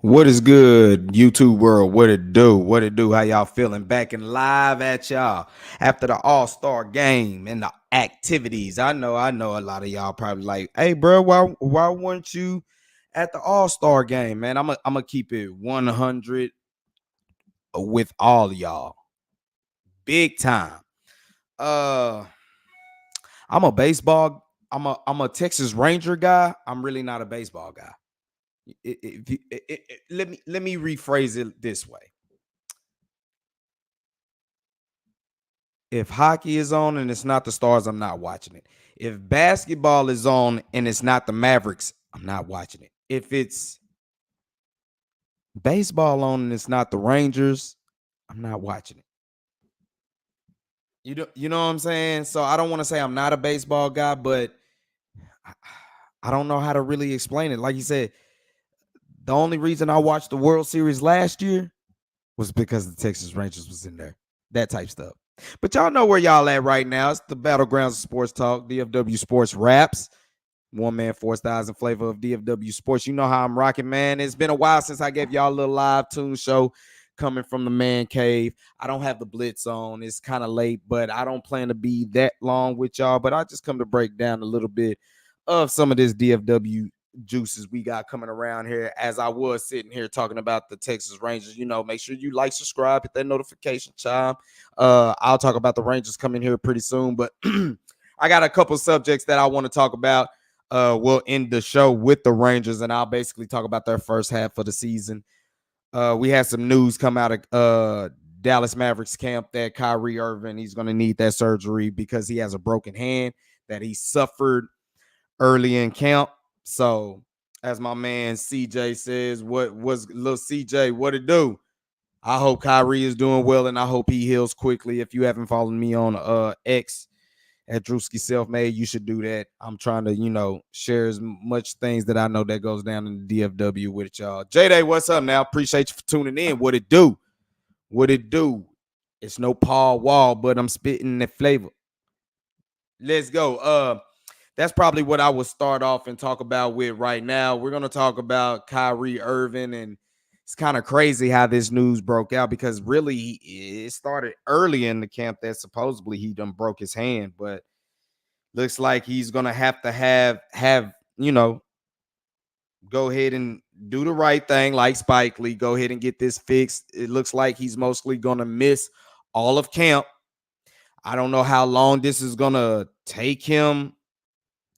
What is good, YouTube world? What it do? What it do? How y'all feeling? Back and live at y'all after the All-Star game and the activities. I know a lot of y'all probably like, hey, bro, why weren't you at the All-Star game, man? I'm gonna keep it 100 with all of y'all. Big time. Uh I'm a baseball, I'm a Texas Ranger guy. I'm really not a baseball guy. Let me rephrase it this way. If hockey is on and it's not the Stars, I'm not watching it. If basketball is on and it's not the Mavericks, I'm not watching it. If it's baseball on and it's not the Rangers, I'm not watching it. You know what I'm saying? So I don't want to say I'm not a baseball guy, but I, I don't know how to really explain it. Like you said, the only reason I watched the World Series last year was because the Texas Rangers was in there. That type stuff. But y'all know where y'all at right now. It's the Battlegrounds of Sports Talk, DFW Sports Raps. One man, 4,000 flavor of DFW Sports. You know how I'm rocking, man. It's been a while since I gave y'all a little live tune show coming from the man cave. I don't have the blitz on. It's kind of late, but I don't plan to be that long with y'all. But I just come to break down a little bit of some of this DFW juices we got coming around here as I was sitting here talking about the Texas Rangers. Make sure you like, subscribe, hit that notification chime. I'll talk about the Rangers coming here pretty soon, but I got a couple subjects that I want to talk about. We'll end the show with the Rangers, and I'll basically talk about their first half of the season. We had some news come out of Dallas Mavericks camp that Kyrie Irving, he's going to need that surgery because he has a broken hand that he suffered early in camp. So, as my man CJ says, what was little CJ, what it do? I hope Kyrie is doing well and I hope he heals quickly. If you haven't followed me on X at Drewski Selfmade, you should do that. I'm trying to, share as much things that I know that goes down in the DFW with y'all. J-Day, what's up now? Appreciate you for tuning in. What it do? What it do? It's no Paul Wall, but I'm spitting the flavor. Let's go. That's probably what I would start off and talk about with right now. We're going to talk about Kyrie Irving, and it's kind of crazy how this news broke out because really it started early in the camp that supposedly he done broke his hand, but looks like he's going to have, go ahead and do the right thing like Spike Lee, go ahead and get this fixed. It looks like he's mostly going to miss all of camp. I don't know how long this is going to take him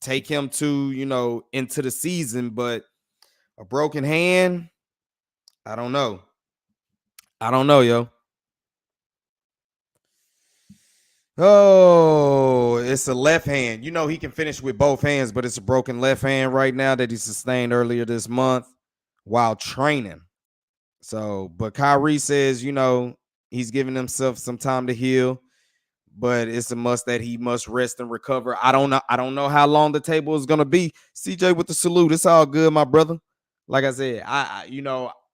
to, into the season, but a broken hand, I don't know. I don't know, yo. Oh, it's a left hand. He can finish with both hands, but it's a broken left hand right now that he sustained earlier this month while training. So, but Kyrie says, he's giving himself some time to heal, but it's a must that he must rest and recover. I don't know. I don't know how long the table is gonna be. CJ with the salute. It's all good, my brother. Like I said,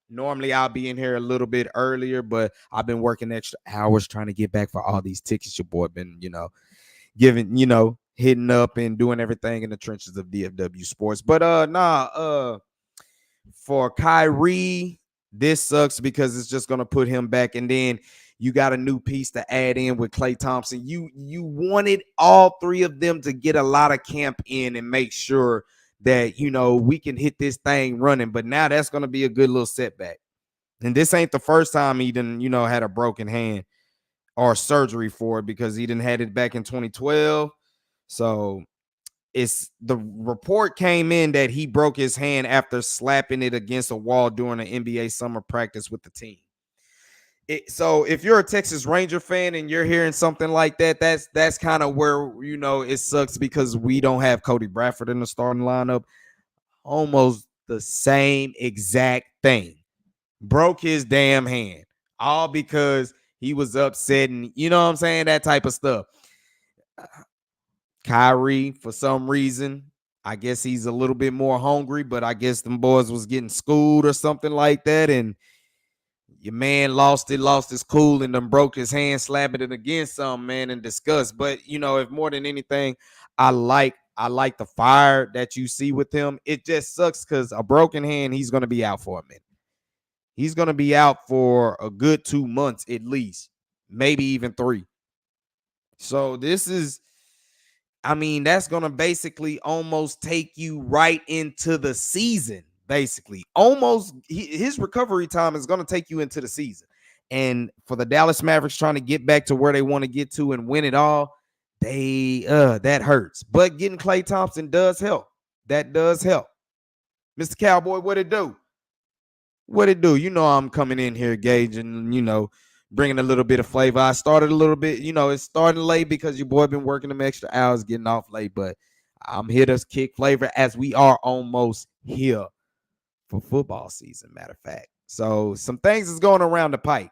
normally I'll be in here a little bit earlier, but I've been working extra hours trying to get back for all these tickets. Your boy been, giving, hitting up and doing everything in the trenches of DFW sports. But for Kyrie, this sucks because it's just gonna put him back, and then you got a new piece to add in with Klay Thompson. You wanted all three of them to get a lot of camp in and make sure that we can hit this thing running. But now that's gonna be a good little setback. And this ain't the first time he didn't, had a broken hand or surgery for it because he didn't had it back in 2012. So it's the report came in that he broke his hand after slapping it against a wall during an NBA summer practice with the team. So if you're a Texas Ranger fan and you're hearing something like that, that's kind of where it sucks because we don't have Cody Bradford in the starting lineup. Almost the same exact thing. Broke his damn hand. All because he was upset and you know what I'm saying? That type of stuff. Kyrie, for some reason, I guess he's a little bit more hungry, but I guess them boys was getting schooled or something like that. And your man lost his cool and then broke his hand, slapping it against some man in disgust. But if more than anything, I like the fire that you see with him. It just sucks because a broken hand, he's gonna be out for a minute. He's going to be out for a good 2 months at least, maybe even 3. So this is, I mean, that's going to basically almost take you right into the season. Basically, almost his recovery time is going to take you into the season. And for the Dallas Mavericks trying to get back to where they want to get to and win it all, that hurts. But getting Klay Thompson does help. That does help. Mr. Cowboy, what it do? What it do? You know I'm coming in here gauging, bringing a little bit of flavor. I started a little bit, it's starting late because your boy been working them extra hours getting off late, but I'm here to kick flavor as we are almost here for football season, matter of fact. So some things is going around the pipe.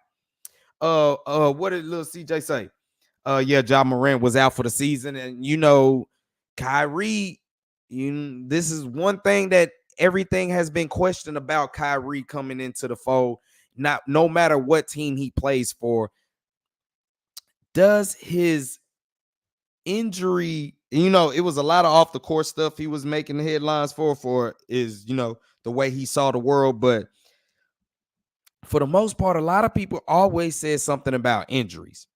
What did little CJ say? Yeah, Ja Morant was out for the season, and Kyrie, this is one thing that everything has been questioned about Kyrie coming into the fold. No matter what team he plays for, does his injury, it was a lot of off the court stuff he was making the headlines for is, the way he saw the world. But for the most part, a lot of people always said something about injuries.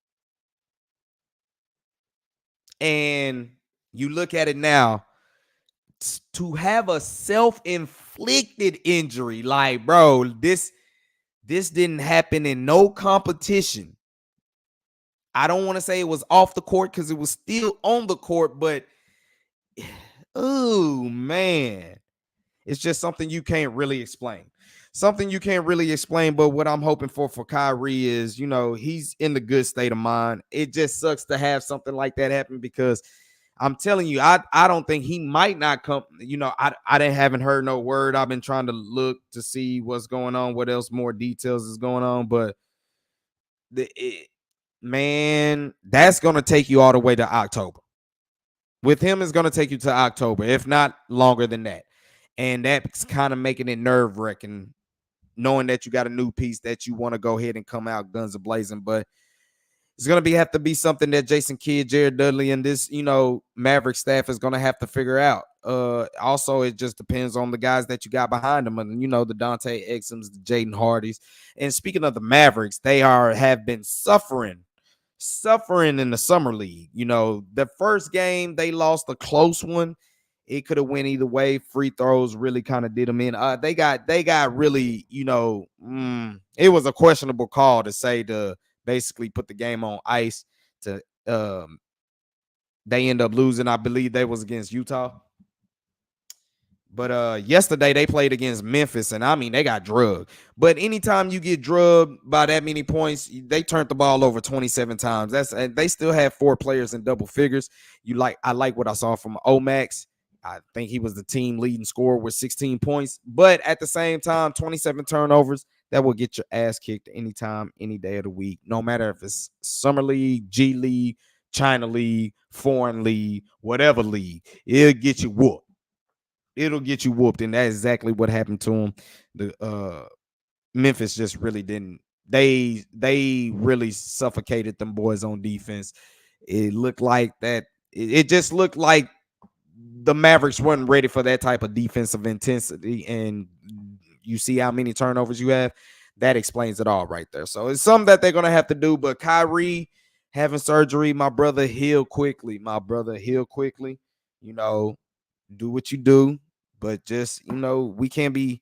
And you look at it now, to have a self-inflicted injury, like, bro, this didn't happen in no competition. I don't want to say it was off the court because it was still on the court, but oh man, it's just something you can't really explain. Something you can't really explain, but what I'm hoping for Kyrie is, he's in the good state of mind. It just sucks to have something like that happen because I'm telling you, I don't think he might not come. Haven't heard no word. I've been trying to look to see what's going on, what else more details is going on, but man, that's gonna take you all the way to October. With him, it's gonna take you to October, if not longer than that. And that's kind of making it nerve-wracking, knowing that you got a new piece that you want to go ahead and come out guns a-blazing. But it's going to have to be something that Jason Kidd, Jared Dudley, and this, Maverick staff is going to have to figure out. Also, it just depends on the guys that you got behind them. And, the Dante Exums, the Jaden Hardys. And speaking of the Mavericks, they have been suffering in the summer league. The first game, they lost a close one. It could have went either way. Free throws really kind of did them in. They got really, it was a questionable call to say to basically put the game on ice. To they end up losing. I believe they was against Utah. But yesterday they played against Memphis, and I mean they got drugged. But anytime you get drugged by that many points, they turned the ball over 27 times. And they still have 4 players in double figures. I like what I saw from Omax. I think he was the team leading scorer with 16 points. But at the same time, 27 turnovers, that will get your ass kicked anytime, any day of the week. No matter if it's Summer League, G League, China League, Foreign League, whatever league, it'll get you whooped. It'll get you whooped. And that's exactly what happened to him. The Memphis just really didn't. They really suffocated them boys on defense. It looked like that. It just looked like the Mavericks weren't ready for that type of defensive intensity, and you see how many turnovers you have. That explains it all right there. So it's something that they're going to have to do. But Kyrie having surgery, my brother, heal quickly. Do what you do, but just, we can't be.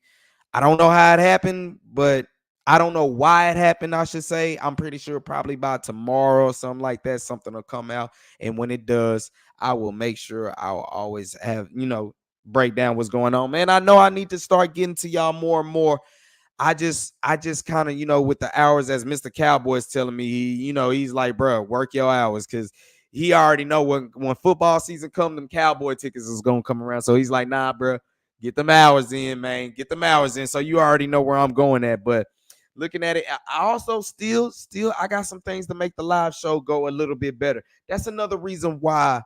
I don't know how it happened, but I don't know why it happened, I should say. I'm pretty sure probably by tomorrow or something like that, something will come out. And when it does, I will make sure I'll always have, break down what's going on. Man, I know I need to start getting to y'all more and more. I just kind of, with the hours, as Mr. Cowboy's telling me, he's like, bro, work your hours, because he already know when football season comes, them Cowboy tickets is going to come around. So he's like, nah, bro, get them hours in, man. Get them hours in. So you already know where I'm going at. But looking at it, I also still, I got some things to make the live show go a little bit better. That's another reason why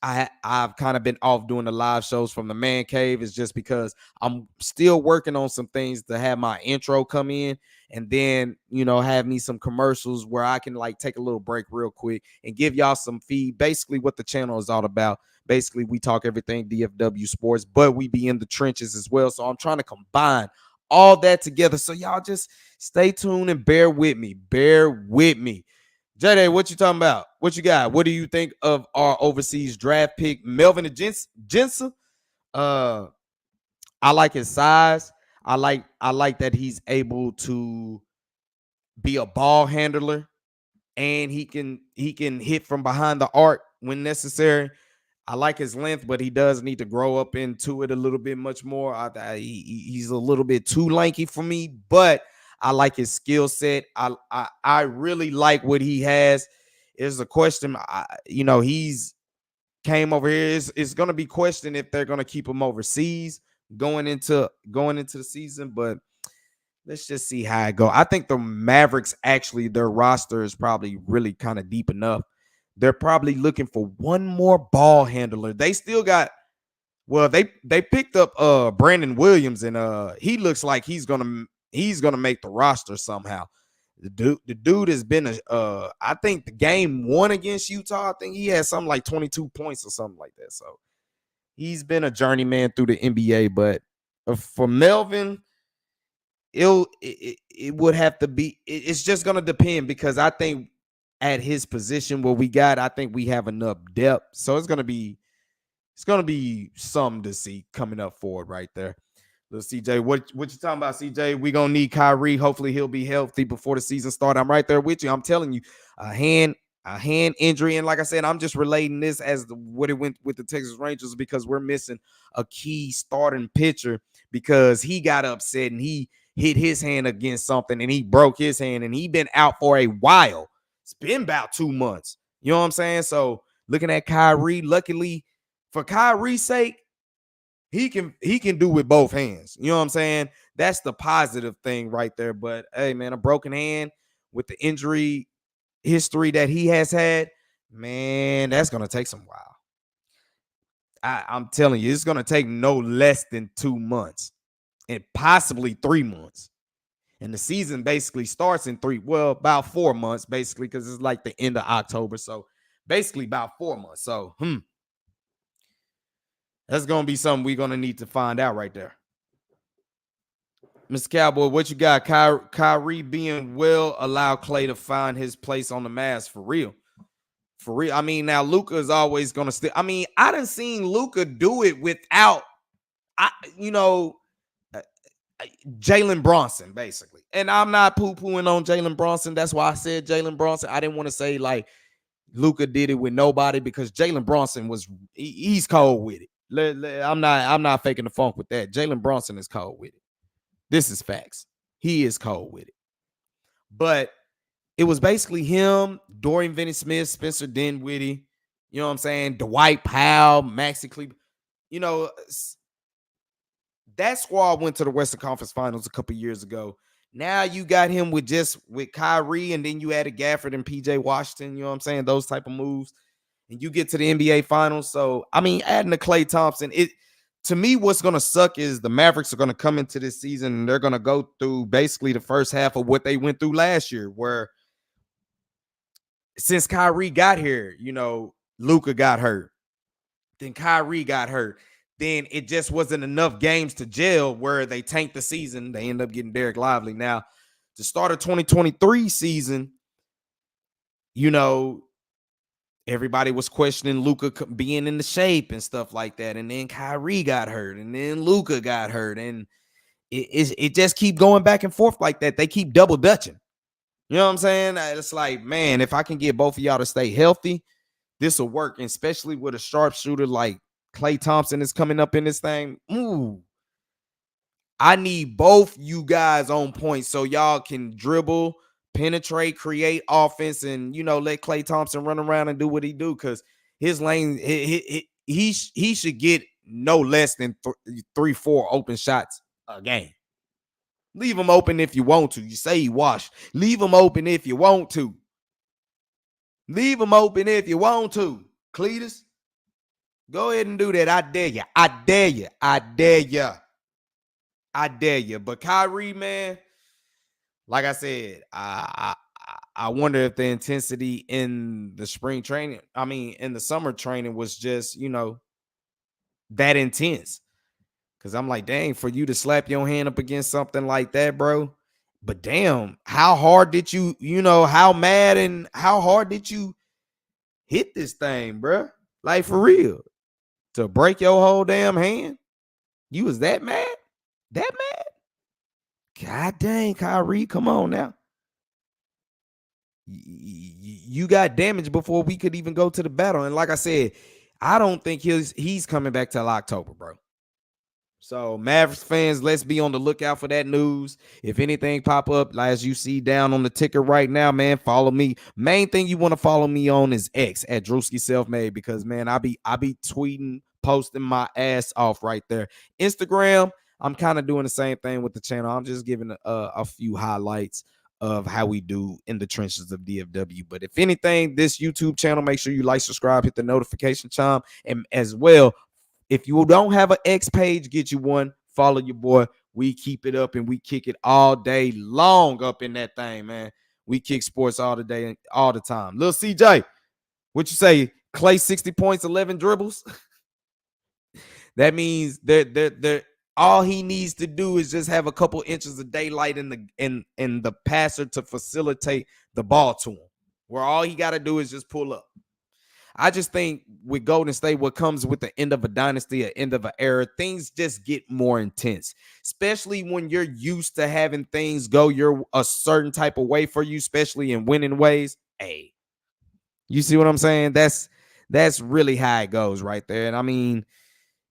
I've kind of been off doing the live shows from the man cave, is just because I'm still working on some things to have my intro come in, and then, have me some commercials where I can like take a little break real quick and give y'all some feed. Basically what the channel is all about. Basically we talk everything DFW sports, but we be in the trenches as well. So I'm trying to combine all that together. So y'all just stay tuned and bear with me. Bear with me. J-Day, what you talking about? What you got? What do you think of our overseas draft pick, Melvin Jensen? Uh, I like his size. I like that he's able to be a ball handler, and he can hit from behind the arc when necessary. I like his length, but he does need to grow up into it a little bit much more. He's a little bit too lanky for me, but I like his skill set. I really like what he has. Is a question, he's came over here. It's going to be questioned if they're going to keep him overseas going into the season, but let's just see how it go. I think the Mavericks, actually, their roster is probably really kind of deep enough. They're probably looking for one more ball handler. They still got, well, they picked up Brandon Williams, and he looks like he's gonna make the roster somehow. The dude has been I think the game one against Utah, I think he had something like 22 points or something like that. So he's been a journeyman through the NBA. But for Melvin, it would have to be, it's just gonna depend, because I think at his position, what we got, I think we have enough depth. So it's gonna be something to see coming up forward right there. Little CJ, what you talking about, CJ? We gonna need Kyrie. Hopefully he'll be healthy before the season starts. I'm right there with you. I'm telling you, a hand injury, and like I said, I'm just relating this as what it went with the Texas Rangers, because we're missing a key starting pitcher, because he got upset and he hit his hand against something and he broke his hand, and he been out for a while. It's been about 2 months. You know what I'm saying? So looking at Kyrie, luckily for Kyrie's sake, he can do with both hands. You know what I'm saying? That's the positive thing right there. But hey, man, a broken hand with the injury history that he has had, man, that's gonna take some while. I'm telling you, it's gonna take no less than 2 months and possibly 3 months. And the season basically starts in about 4 months, basically, because it's like the end of October. So basically about 4 months. So that's gonna be something we're gonna need to find out right there. Mr. Cowboy, what you got? Kyrie being well allow Clay to find his place on the mask for real. For real. I mean, now Luka is always gonna still. I mean, I done seen Luka do it without you know, uh, Jalen Bronson, basically. And I'm not poo-pooing on Jalen Bronson. That's why I said Jalen Bronson. I didn't want to say like Luka did it with nobody, because Jalen Bronson he's cold with it. I'm not faking the funk with that. Jalen Bronson is cold with it. This is facts. He is cold with it. But it was basically him, Dorian Finney-Smith, Spencer Dinwiddie, you know what I'm saying? Dwight Powell, Maxi Kleber. You know, that squad went to the Western Conference Finals a couple years ago. Now you got him with Kyrie, and then you added Gafford and PJ Washington, you know what I'm saying? Those type of moves. And you get to the NBA Finals. So, I mean, adding to Klay Thompson, to me, what's going to suck is the Mavericks are going to come into this season and they're going to go through basically the first half of what they went through last year, where since Kyrie got here, Luka got hurt. Then Kyrie got hurt. Then it just wasn't enough games to gel, where they tanked the season. They end up getting Derek Lively. Now, to start a 2023 season, everybody was questioning Luka being in the shape and stuff like that. And then Kyrie got hurt, and then Luka got hurt. And it just keep going back and forth like that. They keep double dutching. You know what I'm saying? It's like, man, if I can get both of y'all to stay healthy, this will work. And especially with a sharpshooter like Klay Thompson is coming up in this thing. Ooh, I need both you guys on point so y'all can dribble, penetrate, create offense, and let Klay Thompson run around and do what he do, because his lane he should get no less than 3-4 open shots a game. Leave him open if you want to. You say he washed. Leave him open if you want to. Leave him open if you want to. Cletus, go ahead and do that. I dare you. I dare you. I dare you. I dare you. But Kyrie, man, like I said, I wonder if the intensity in the spring training, in the summer training was just, that intense. Cause I'm like, dang, for you to slap your hand up against something like that, bro. But damn, how hard did how mad and how hard did you hit this thing, bro? Like for real. To break your whole damn hand? You was that mad? That mad? God dang, Kyrie, come on now. You got damaged before we could even go to the battle. And like I said, I don't think he's coming back till October, bro. So Mavericks fans, let's be on the lookout for that news. If anything pop up, as you see down on the ticker right now, man, follow me. Main thing you want to follow me on is X at Drewski Selfmade, because man, I be tweeting, posting my ass off right there. Instagram, I'm kind of doing the same thing with the channel. I'm just giving a few highlights of how we do in the trenches of DFW. But if anything, this YouTube channel, make sure you like, subscribe, hit the notification chime, and as well, if you don't have an X page, get you one. Follow your boy. We keep it up and we kick it all day long up in that thing, man. We kick sports all the day, all the time. Lil CJ, what you say? Clay 60 points, 11 dribbles. That means that all he needs to do is just have a couple inches of daylight in the passer to facilitate the ball to him. Where all he got to do is just pull up. I just think with Golden State, what comes with the end of a dynasty, an end of an era, things just get more intense, especially when you're used to having things go a certain type of way for you, especially in winning ways. Hey, you see what I'm saying? That's really how it goes right there. And I mean,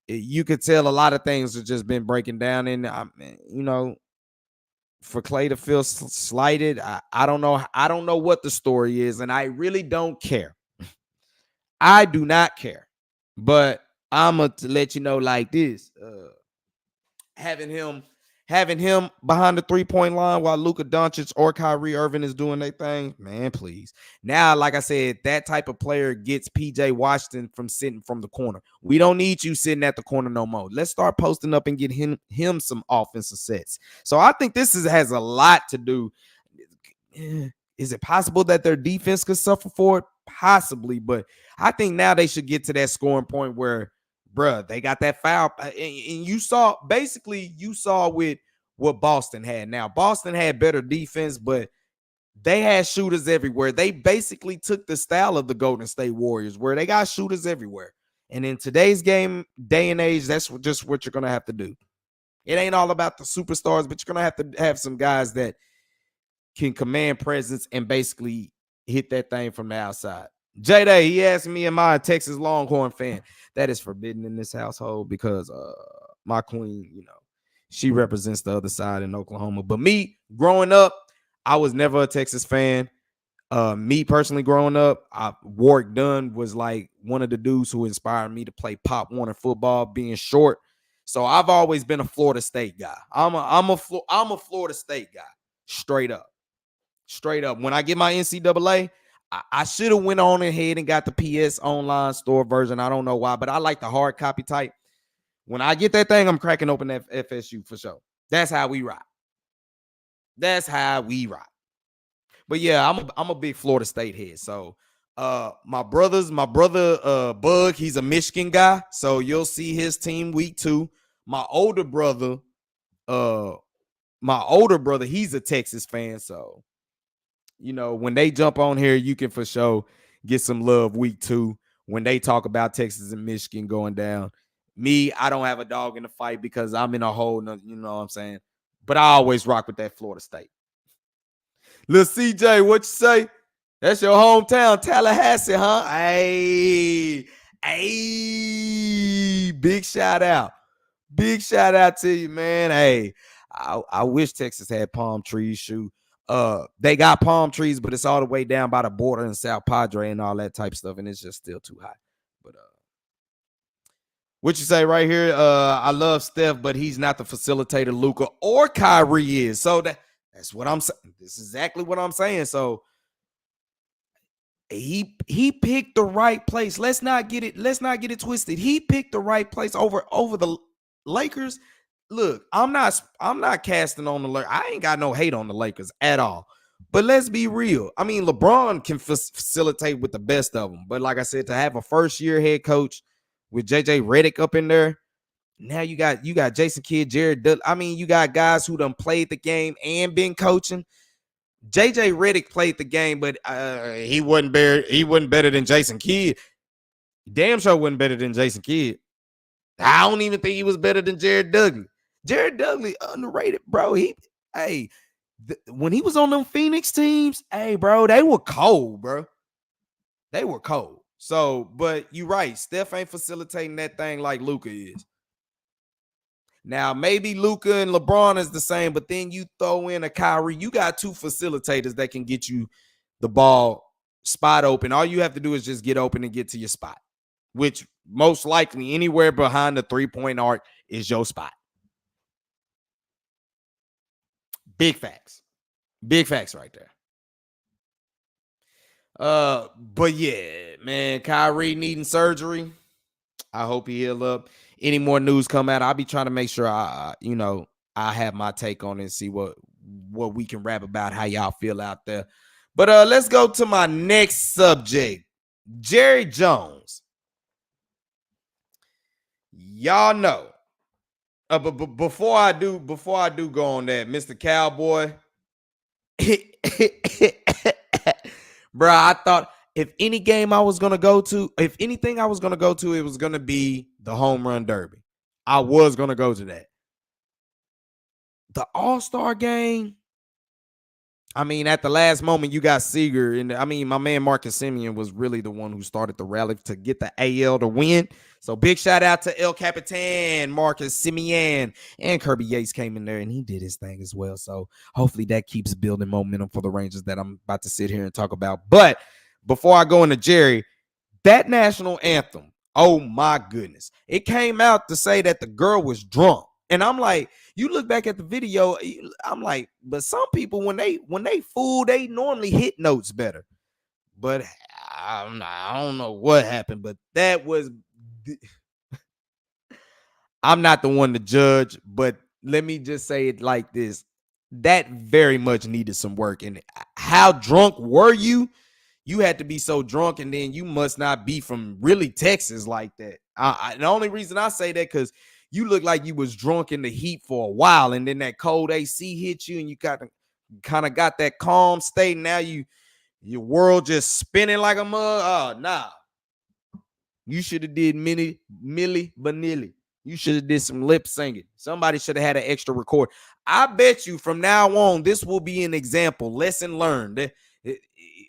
you could tell a lot of things have just been breaking down. And, for Clay to feel slighted, I don't know. I don't know what the story is, and I really don't care. I do not care, but I'm gonna let you know like this: having him behind the 3-point line while Luka Doncic or Kyrie Irving is doing their thing, man, please. Now, like I said, that type of player gets PJ Washington from sitting from the corner. We don't need you sitting at the corner no more. Let's start posting up and get him some offensive sets. So I think this has a lot to do. Is it possible that their defense could suffer for it? Possibly, but I think now they should get to that scoring point where, bruh, they got that foul. And you saw with what Boston had. Now, Boston had better defense, but they had shooters everywhere. They basically took the style of the Golden State Warriors, where they got shooters everywhere. And in today's day and age, that's just what you're going to have to do. It ain't all about the superstars, but you're going to have to have some guys that can command presence and basically hit that thing from the outside. J-Day, he asked me, am I a Texas Longhorn fan? That is forbidden in this household because my queen, she represents the other side in Oklahoma. But me, growing up, I was never a Texas fan. Me personally growing up, Warwick Dunn was like one of the dudes who inspired me to play Pop Warner football, being short. So I've always been a Florida State guy. I'm a Florida State guy, straight up. Straight up. When I get my NCAA, I should have went on ahead and got the PS online store version. I don't know why, but I like the hard copy type. When I get that thing, I'm cracking open that FSU for sure. That's how we rock. That's how we rock. But yeah, I'm a big Florida State head. So my brother Bug, he's a Michigan guy. So you'll see his team week 2. My older brother, he's a Texas fan. So when they jump on here, you can for sure get some love week 2 when they talk about Texas and Michigan going down. Me, I don't have a dog in the fight because I'm in a hole, you know what I'm saying? But I always rock with that Florida State. Lil CJ, what you say? That's your hometown, Tallahassee, huh? Hey, big shout out. Big shout out to you, man. Hey, I wish Texas had palm trees. Shoot. They got palm trees, but it's all the way down by the border in South Padre and all that type of stuff, and it's just still too high. But what you say right here? I love Steph, but he's not the facilitator Luka or Kyrie is. So that's what I'm saying. This is exactly what I'm saying. So he picked the right place. Let's not get it twisted. He picked the right place over the Lakers. Look, I'm not casting on the Lakers. I ain't got no hate on the Lakers at all. But let's be real. I mean, LeBron can facilitate with the best of them. But like I said, to have a first-year head coach with JJ Redick up in there, Now you got Jason Kidd, Jared Dudley. I mean, you got guys who done played the game and been coaching. JJ Redick played the game, but he wasn't better than Jason Kidd. Damn sure wasn't better than Jason Kidd. I don't even think he was better than Jared Dudley. Jared Dudley underrated, bro. When he was on them Phoenix teams, hey, bro, they were cold, bro. They were cold. So, but you're right. Steph ain't facilitating that thing like Luka is. Now, maybe Luka and LeBron is the same, but then you throw in a Kyrie. You got two facilitators that can get you the ball spot open. All you have to do is just get open and get to your spot, which most likely anywhere behind the three-point arc is your spot. Big facts. Big facts right there. But yeah, man, Kyrie needing surgery. I hope he heal up. Any more news come out, I'll be trying to make sure I have my take on it and see what we can rap about, how y'all feel out there. But let's go to my next subject. Jerry Jones. Y'all know. But before I do go on that, Mr. Cowboy. Bro, I thought if any game I was going to go to, if anything I was going to go to, it was going to be the home run derby. I was going to go to that. The All-Star game, I mean, at the last moment, you got Seager. And I mean, my man Marcus Semien was really the one who started the rally to get the AL to win. So big shout out to El Capitan, Marcus Semien, and Kirby Yates came in there and he did his thing as well. So hopefully that keeps building momentum for the Rangers that I'm about to sit here and talk about. But before I go into Jerry, that national anthem, oh my goodness. It came out to say that the girl was drunk. And I'm like, you look back at the video, I'm like, but some people, when they fool, they normally hit notes better. But I don't know what happened, but that was, I'm not the one to judge, but let me just say it like this. That very much needed some work. And how drunk were you? You had to be so drunk, and then you must not be from really Texas like that. The only reason I say that because you look like you was drunk in the heat for a while, and then that cold AC hit you, and you kind of got that calm state. Now your world just spinning like a mug. Oh, nah. You should have did Milli Vanilli. You should have did some lip singing. Somebody should have had an extra record. I bet you from now on, this will be an example, lesson learned.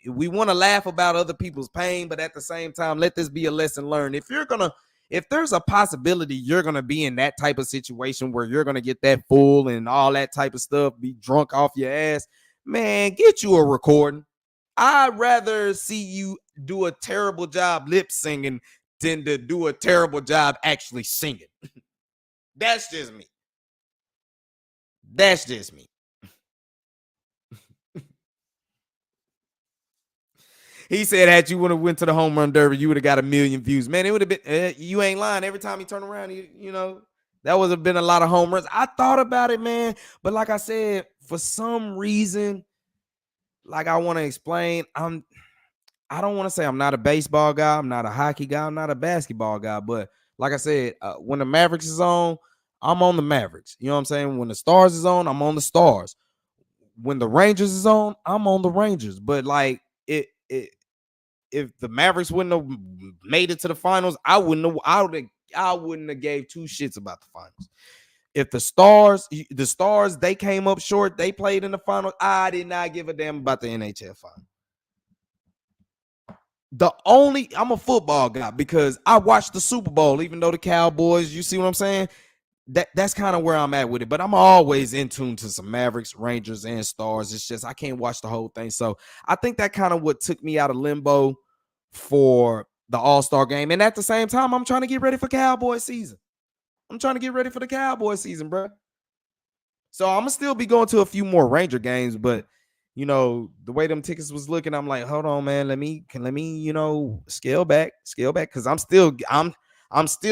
We want to laugh about other people's pain, but at the same time, let this be a lesson learned. If there's a possibility you're going to be in that type of situation where you're going to get that full and all that type of stuff, be drunk off your ass, man, get you a recording. I'd rather see you do a terrible job lip singing than to do a terrible job actually singing. That's just me. That's just me. He said, had you would have went to the home run derby, you would have got 1 million views. Man, it would have been, you ain't lying. Every time he turned around, that would have been a lot of home runs. I thought about it, man. But like I said, for some reason, like I want to explain, I don't want to say I'm not a baseball guy. I'm not a hockey guy. I'm not a basketball guy. But like I said, when the Mavericks is on, I'm on the Mavericks. You know what I'm saying? When the Stars is on, I'm on the Stars. When the Rangers is on, I'm on the Rangers. But like if the Mavericks wouldn't have made it to the finals, I wouldn't have gave two shits about the finals. If the Stars, they came up short, they played in the finals, I did not give a damn about the NHL final. I'm a football guy because I watched the Super Bowl, even though the Cowboys, you see what I'm saying? That's kind of where I'm at with it. But I'm always in tune to some Mavericks, Rangers, and Stars. It's just I can't watch the whole thing. So I think that kind of what took me out of limbo for the All-Star game. And at the same time, I'm trying to get ready for Cowboy season. I'm trying to get ready for the Cowboy season, bro. So I'm going to still be going to a few more Ranger games, but the way them tickets was looking, I'm like, hold on, man. Let me, scale back because I'm still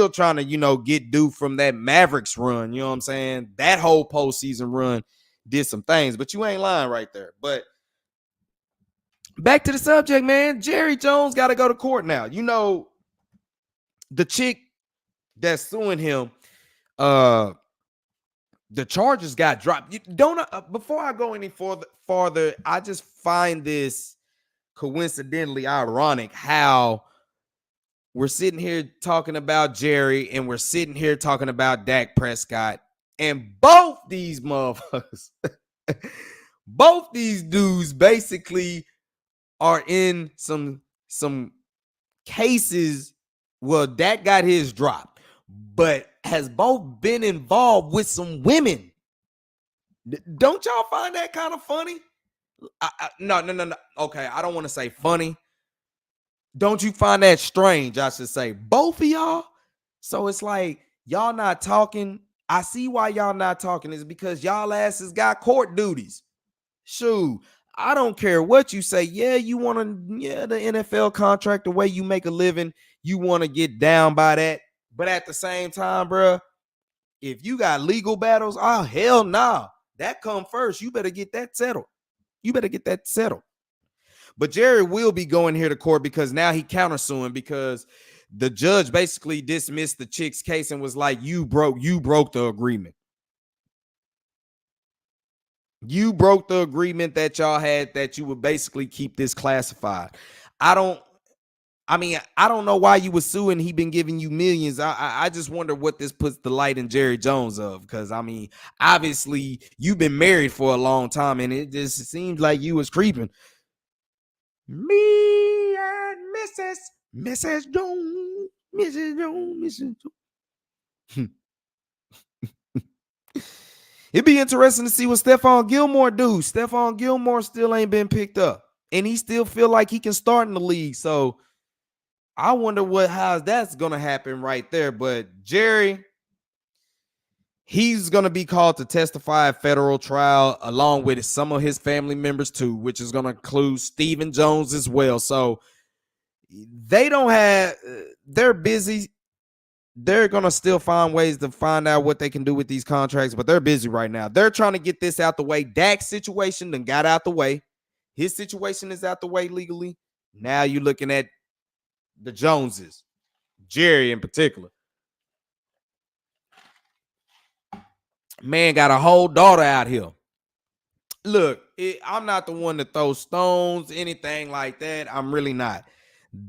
trying to, get due from that Mavericks run. You know what I'm saying? That whole postseason run did some things, but you ain't lying right there. But back to the subject, man. Jerry Jones got to go to court now. The chick that's suing him, uh the charges got dropped. You don't before I go any farther, I just find this coincidentally ironic how we're sitting here talking about Jerry and we're sitting here talking about Dak Prescott, and both these motherfuckers, both these dudes basically are in some cases. Well, Dak got his drop, but has both been involved with some women. Don't y'all find that kind of funny? No. Okay, I don't want to say funny. Don't you find that strange? I should say both of y'all. So it's like y'all not talking. I see why y'all not talking is because y'all asses got court duties. Shoot, I don't care what you say. Yeah, you want to, yeah, the NFL contract, the way you make a living, you want to get down by that. But at the same time, bro, if you got legal battles, oh hell nah, that come first. You better get that settled. You better get that settled. But Jerry will be going here to court because now he countersuing because the judge basically dismissed the chick's case and was like, you broke the agreement. You broke the agreement that y'all had that you would basically keep this classified. I don't know why you would sue and he been giving you millions. I just wonder what this puts the light in Jerry Jones of, because I mean, obviously you've been married for a long time and it just seems like you was creeping. Me and Mrs. Jones, Mrs. Jones. It'd be interesting to see what Stephon Gilmore do. Stephon Gilmore still ain't been picked up, and he still feel like he can start in the league. So I wonder how that's gonna happen right there. But Jerry, he's gonna be called to testify at federal trial along with some of his family members too, which is gonna include Stephen Jones as well. So they don't have. They're busy. They're going to still find ways to find out what they can do with these contracts, but they're busy right now. They're trying to get this out the way. Dak's situation then got out the way. His situation is out the way legally. Now you're looking at the Joneses, Jerry in particular. Man got a whole daughter out here. Look, I'm not the one to throw stones, anything like that. I'm really not.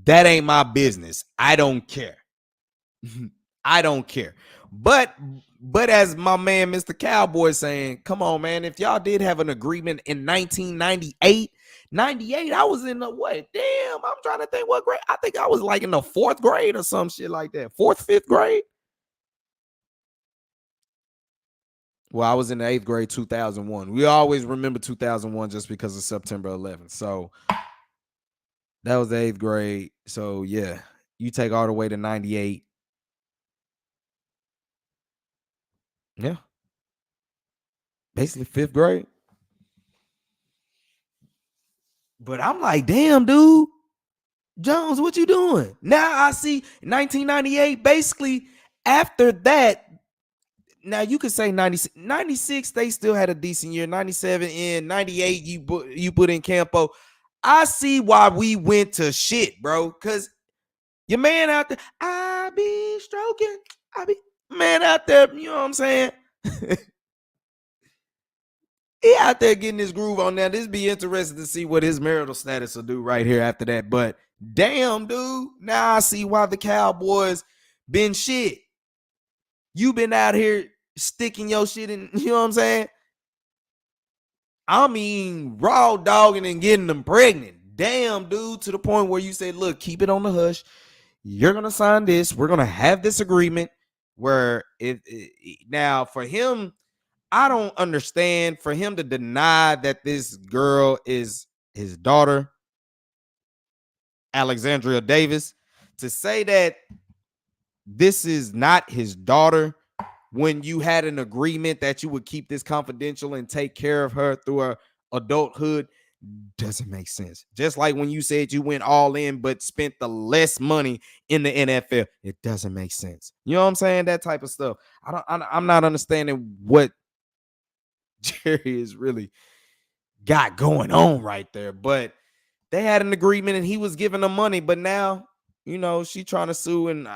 That ain't my business. I don't care. I don't care. But as my man Mr. Cowboy saying, come on, man, if y'all did have an agreement in 1998, I was in the what? Damn, I'm trying to think what grade. I think I was like in the 4th grade or some shit like that. 4th, 5th grade. Well, I was in the 8th grade, 2001. We always remember 2001 just because of September 11th. So that was the 8th grade. So yeah, you take all the way to 98. Yeah. Basically 5th grade. But I'm like, damn, dude. Jones, what you doing? Now I see 1998. Basically, after that, now you could say 96, they still had a decent year. 97 in 98, you put in Campo. I see why we went to shit, bro. Cause your man out there, I be stroking. I be man out there, you know what I'm saying? He out there getting his groove on now. This be interesting to see what his marital status will do right here after that. But damn, dude, now I see why the Cowboys been shit. You been out here sticking your shit in, you know what I'm saying? I mean, raw dogging and getting them pregnant. Damn, dude, to the point where you say, look, keep it on the hush. You're going to sign this. We're going to have this agreement where now for him, I don't understand for him to deny that this girl is his daughter, Alexandria Davis, to say that this is not his daughter when you had an agreement that you would keep this confidential and take care of her through her adulthood doesn't make sense. Just like when you said you went all in but spent the less money in the NFL, it doesn't make sense. You know what I'm saying? That type of stuff. I'm not understanding what Jerry is really got going on right there. But they had an agreement and he was giving them money. But now, you know, she trying to sue. And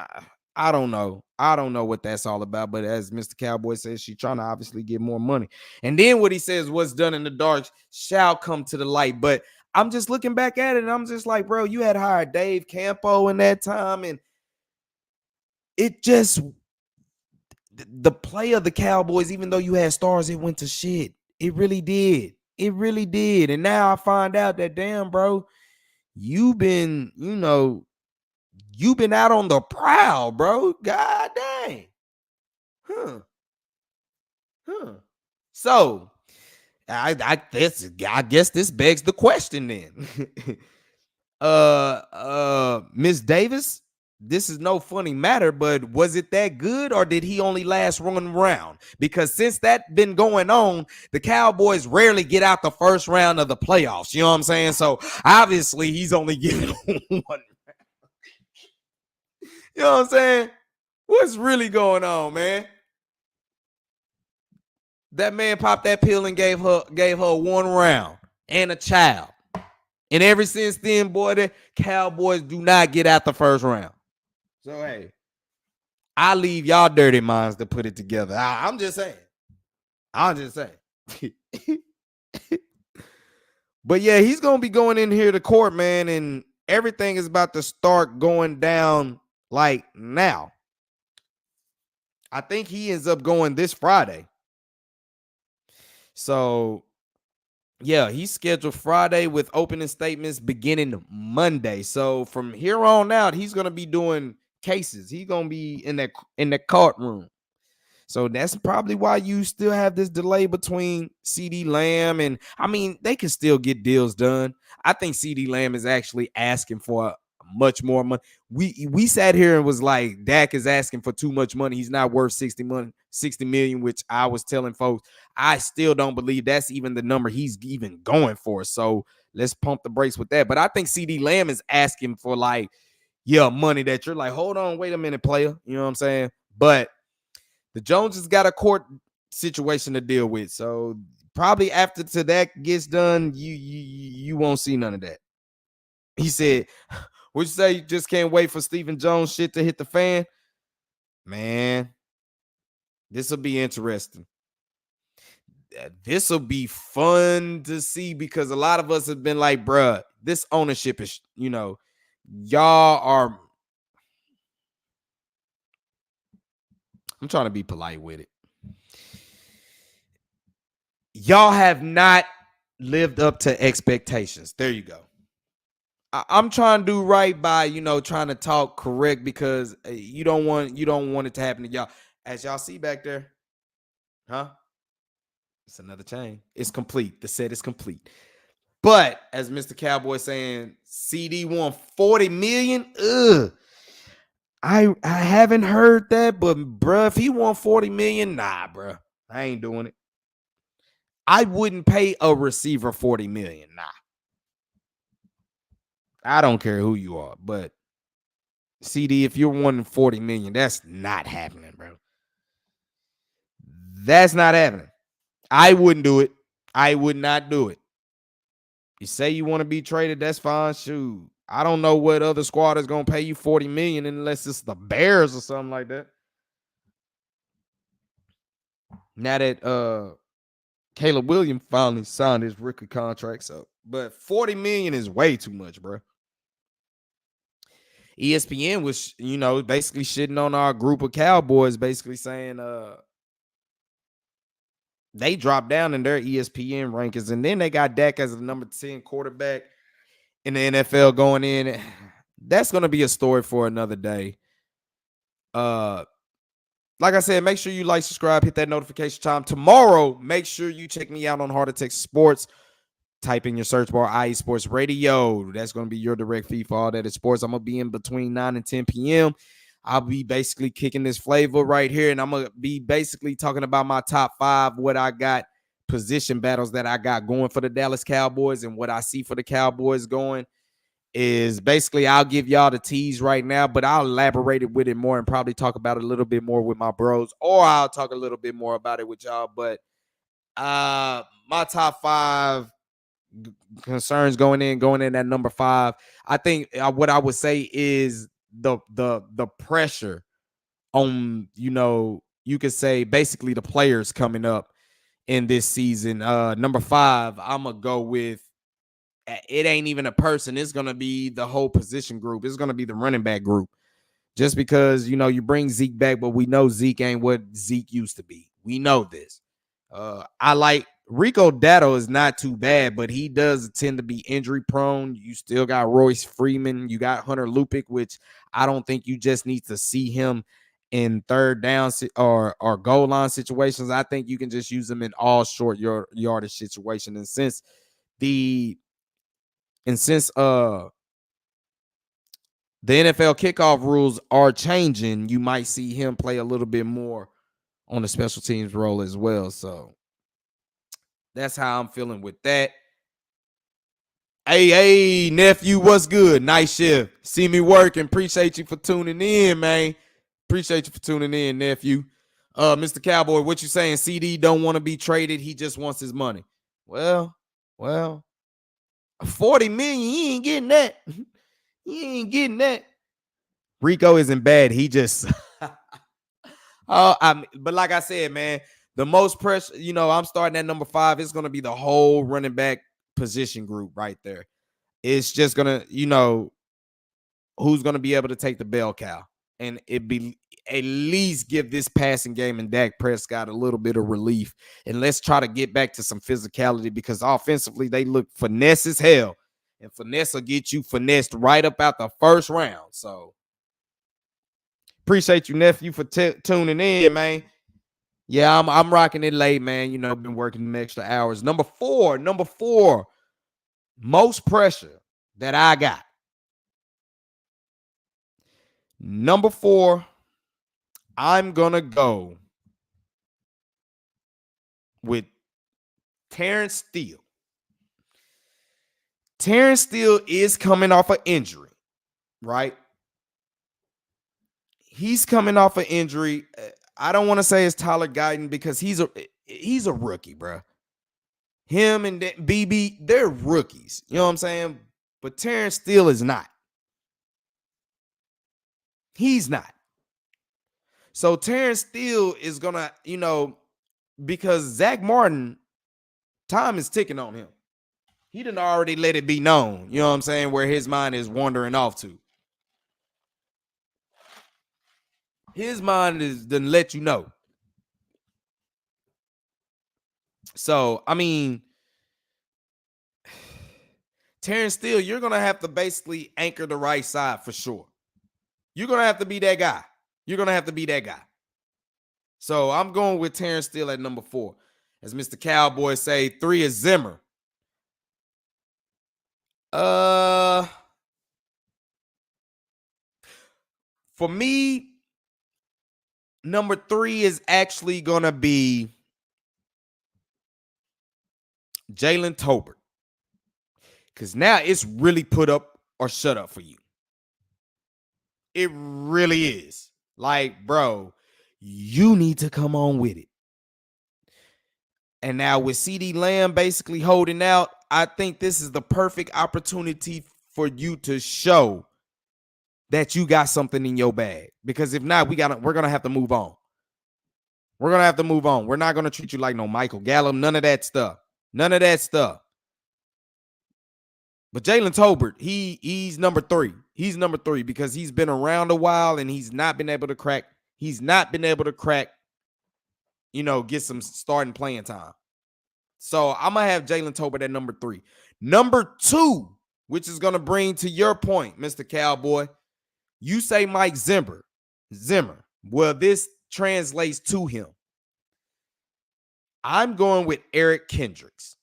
I don't know. I don't know what that's all about. But as Mr. Cowboy says, she's trying to obviously get more money. And then what he says, what's done in the dark shall come to the light. But I'm just looking back at it and I'm just like, bro, you had hired Dave Campo in that time. And it just, the play of the Cowboys, even though you had stars, it went to shit. It really did. It really did. And now I find out that, damn, bro, you've been out on the prowl, bro. God dang. Huh. So I guess this begs the question then. Miss Davis, this is no funny matter, but was it that good or did he only last one round? Because since that been going on, the Cowboys rarely get out the first round of the playoffs. You know what I'm saying? So obviously he's only getting one. You know what I'm saying? What's really going on, man? That man popped that pill and gave her one round and a child. And ever since then, boy, the Cowboys do not get out the first round. So, hey, I leave y'all dirty minds to put it together. I'm just saying. But yeah, he's going to be going in here to court, man, and everything is about to start going down like now. I think he ends up going this Friday. So, yeah, he's scheduled Friday with opening statements beginning Monday. So from here on out, he's gonna be doing cases. He's gonna be in the courtroom. So that's probably why you still have this delay between CD Lamb and I mean they can still get deals done. I think CD Lamb is actually asking for much more money. We sat here and was like Dak is asking for too much money. He's not worth 60 million, which I was telling folks. I still don't believe that's even the number he's even going for. So let's pump the brakes with that. But I think CD Lamb is asking for like, yeah, money that you're like, hold on, wait a minute, player. You know what I'm saying? But the Joneses got a court situation to deal with. So probably after that gets done, you won't see none of that. He said, would you say you just can't wait for Stephen Jones shit to hit the fan? Man, this will be interesting. This will be fun to see because a lot of us have been like, bruh, this ownership is, y'all are. I'm trying to be polite with it. Y'all have not lived up to expectations. There you go. I'm trying to do right by, trying to talk correct because you don't want it to happen to y'all. As y'all see back there, huh? It's another chain. It's complete. The set is complete. But as Mr. Cowboy saying, CD won 40 million. Ugh. I haven't heard that, but bruh, if he won 40 million, nah, bruh. I ain't doing it. I wouldn't pay a receiver 40 million. Nah. I don't care who you are, but CD, if you're wanting 40 million, that's not happening, bro. That's not happening. I wouldn't do it. I would not do it. You say you want to be traded, that's fine. Shoot. I don't know what other squad is going to pay you 40 million unless it's the Bears or something like that. Now that Caleb Williams finally signed his rookie contract, but 40 million is way too much, bro. ESPN was, basically shitting on our group of Cowboys, basically saying they dropped down in their ESPN rankings, and then they got Dak as the number 10 quarterback in the NFL going in. That's going to be a story for another day. Like I said, make sure you like, subscribe, hit that notification chime. Tomorrow, make sure you check me out on Heart of Texas Sports. Type in your search bar, IE Sports Radio. That's going to be your direct feed for all that is sports. I'm going to be in between 9 and 10 p.m. I'll be basically kicking this flavor right here, and I'm going to be basically talking about my top 5, what I got, position battles that I got going for the Dallas Cowboys, and what I see for the Cowboys going is basically I'll give y'all the tease right now, but I'll elaborate it with it more and probably talk about it a little bit more with my bros, or I'll talk a little bit more about it with y'all. But my top 5 concerns going in at number 5. I think what I would say is the pressure on, you could say basically the players coming up in this season. Number 5, I'm gonna go with, it ain't even a person. It's gonna be the whole position group. It's gonna be the running back group. Just because you bring Zeke back, but we know Zeke ain't what Zeke used to be. We know this. I like Rico Datto is not too bad, but he does tend to be injury prone. You still got Royce Freeman. You got Hunter Lupick, which I don't think you just need to see him in third down or goal line situations. I think you can just use them in all short yardage situations. And since the NFL kickoff rules are changing, you might see him play a little bit more on the special teams role as well. So that's how I'm feeling with that. Hey, nephew, what's good? Nice shift. See me working. Appreciate you for tuning in, man. Appreciate you for tuning in, nephew. Mr. Cowboy, what you saying? CD don't want to be traded. He just wants his money. Well, 40 million, he ain't getting that. He ain't getting that. Rico isn't bad. He just but like I said, man, the most pressure, I'm starting at number 5. It's going to be the whole running back position group right there. It's just going to, who's going to be able to take the bell cow, and it be at least give this passing game and Dak Prescott a little bit of relief. And let's try to get back to some physicality, because offensively they look finesse as hell, and finesse will get you finessed right up out the first round. So appreciate you, nephew, for tuning in, man. Yeah, I'm rocking it late, man. Been working them extra hours. Number four, most pressure that I got. Number 4, I'm gonna go with Terrence Steele. Terrence Steele is coming off an injury, right? He's coming off an injury. I don't want to say it's Tyler Guyton, because he's a rookie, bro. Him and BB, they're rookies. You know what I'm saying? But Terrence Steele is not. He's not. So Terrence Steele is going to, because Zach Martin, time is ticking on him. He done already let it be known, you know what I'm saying, where his mind is wandering off to. His mind is done let you know. So, I mean, Terrence Steele, you're going to have to basically anchor the right side for sure. You're going to have to be that guy. So I'm going with Terrence Steele at number 4. As Mr. Cowboy say, 3 is Zimmer. For me, number 3 is actually going to be Jalen Tolbert. Because now it's really put up or shut up for you. It really is. Like, bro, you need to come on with it. And now with CeeDee Lamb basically holding out, I think this is the perfect opportunity for you to show that you got something in your bag. Because if not, we're gonna have to move on. We're not gonna treat you like no Michael Gallup, none of that stuff. But Jalen Tolbert, he's number 3. He's number 3 because he's been around a while and he's not been able to crack, get some starting playing time. So I'm going to have Jalen Tolbert at number 3. Number 2, which is going to bring to your point, Mr. Cowboy, you say Mike Zimmer. Well, this translates to him. I'm going with Eric Kendricks.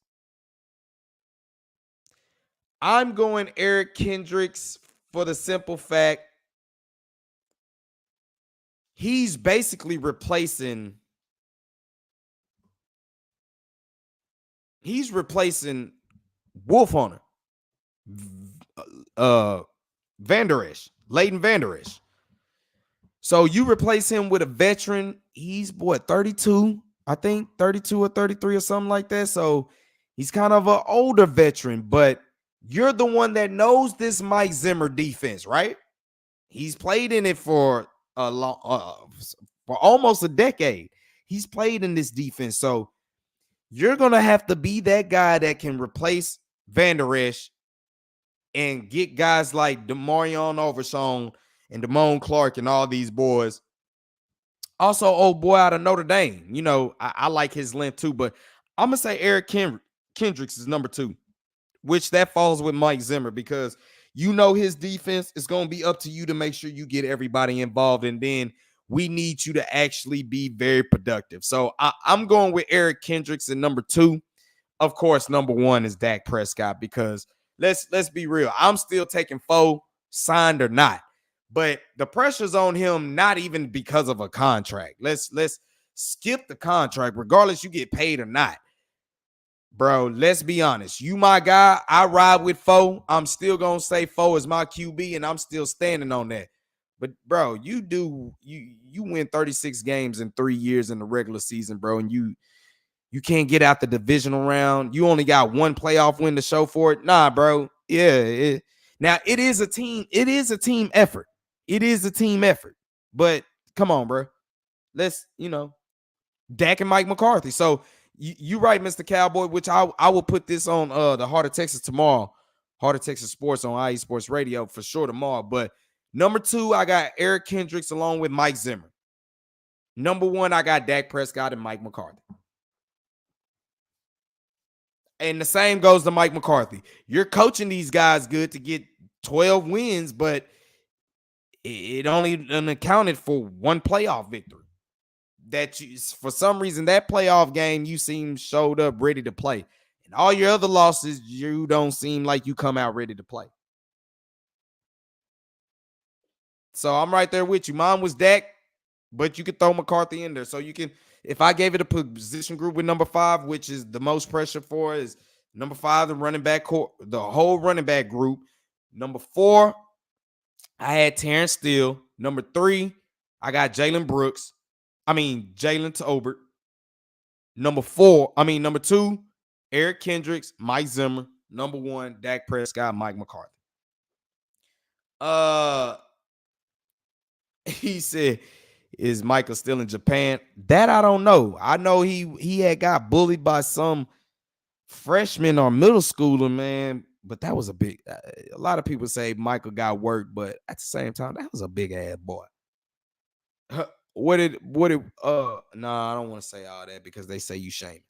I'm going Eric Kendricks for the simple fact he's basically replacing Wolf Hunter, Leighton Vander Esch. So you replace him with a veteran. He's 32, I think 32 or 33 or something like that. So he's kind of an older veteran, but you're the one that knows this Mike Zimmer defense, right? He's played in it for for almost a decade. He's played in this defense. So you're going to have to be that guy that can replace Van Der Esch and get guys like DeMarion Overshown and Damone Clark and all these boys. Also, old boy out of Notre Dame. I like his length too, but I'm going to say Eric Kendricks is number 2, which that falls with Mike Zimmer because his defense is going to be up to you to make sure you get everybody involved, and then we need you to actually be very productive. So I'm going with Eric Kendricks in number 2. Of course, number 1 is Dak Prescott because let's be real. I'm still taking Foe, signed or not. But the pressure's on him, not even because of a contract. Let's skip the contract, regardless you get paid or not. Bro, let's be honest. You my guy. I ride with Foe. I'm still going to say Foe is my QB, and I'm still standing on that. But, bro, you win 36 games in 3 years in the regular season, bro, and you can't get out the divisional round. You only got one playoff win to show for it. Nah, bro. Yeah. Now, it is a team. It is a team effort. It is a team effort. But come on, bro. Let's, Dak and Mike McCarthy. So you right, Mr. Cowboy, which I will put this on the Heart of Texas tomorrow. Heart of Texas Sports on IE Sports Radio for sure tomorrow. But number 2, I got Eric Kendricks along with Mike Zimmer. Number 1, I got Dak Prescott and Mike McCarthy. And the same goes to Mike McCarthy. You're coaching these guys good to get 12 wins, but it only accounted for one playoff victory. For some reason, that playoff game, you seem showed up ready to play. And all your other losses, you don't seem like you come out ready to play. So I'm right there with you. Mine was Dak, but you could throw McCarthy in there. So you can, if I gave it a position group with number 5, which is the most pressure for, is number 5, the running back core, the whole running back group. Number 4, I had Terrence Steele. Number 3, I got Jalen Tolbert. Number 2, Eric Kendricks, Mike Zimmer. Number 1, Dak Prescott, Mike McCarthy. He said, is Michael still in Japan? That I don't know. I know he had got bullied by some freshman or middle schooler, man. But that was a lot of people say Michael got worked, but at the same time, that was a big ass boy. Nah, I don't want to say all that because they say you shame.